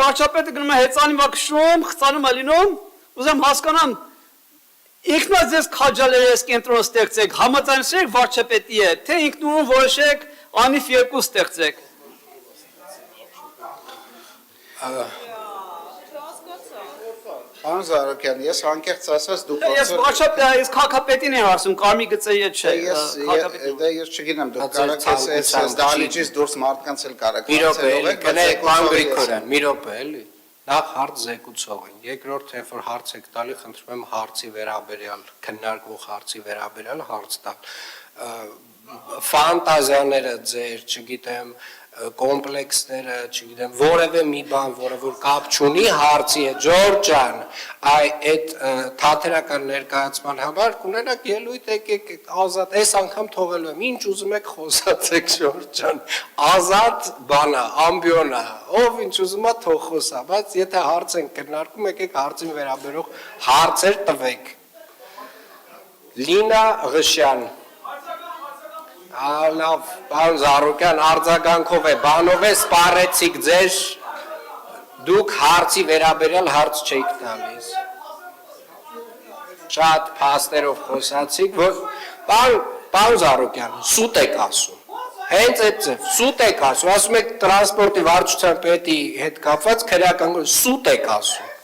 վարչապետը գնում է հեծանի վակշում, խծանում է լինում, ուզեմ հասկանամ, ինքնա ձեզ քաջալեր ես կենտրոն ստեղծեք, համաձայնեցեք վարչապետի հետ, թե ինքնուրույն որոշեք անիվ երկու ստեղծեք։ Պարոն Զարուկյան, ես անկեղծ ասած դուք Ես վարչապետ, ես քաղաքապետին եմ ասում, Կարմիր գծերի հետ չէ, Դե ես չգիտեմ, դուք կարող եք այս դահլիճից դուրս մարդկանց էլ կարող Մի րոպե, գնեք պարոն Գրիգորյան, մի րոպե էլի։ Նախ հարց զեկուցողին, երկրորդ երբ որ հարց եք տալի, խնդրում եմ հարցի վերաբերյալ, քննարկվող հարցի վերաբերյալ հարց տալ։ Ֆանտազիաները ձեր, չգիտեմ, կոմպլեքսները, չգիտեմ, որևէ մի բան, որը որ կապ չունի հարցի հետ, Ջորջ ջան, այդ թատերական ներկայացման համար կունենաք ելույթ եկեք ազատ, այս անգամ թողելու եմ, ինչ ուզում եք խոսացեք Ջորջ ջան, ազատ բանա, ամբիոնա, ով ինչ ուզում է թող խոսա, բայց եթե հարց են քննարկում, եկեք հարցին վերաբերող հարցեր տվեք։ Լինա Ղշյան Լավ, պարոն Զարուկյան, արձագանքով է, բանով է սպառեցիք ձեր, դուք հարցի վերաբերյալ հարց չեք տալիս։ Շատ փաստերով խոսացիք, որ պարոն Զարուկյան, սուտ եք ասում, հենց այդ ձև, սուտ եք ասում, ասում եք տրանսպորտի վարչության պետի հետ կապված քրեական սուտ եք ասում։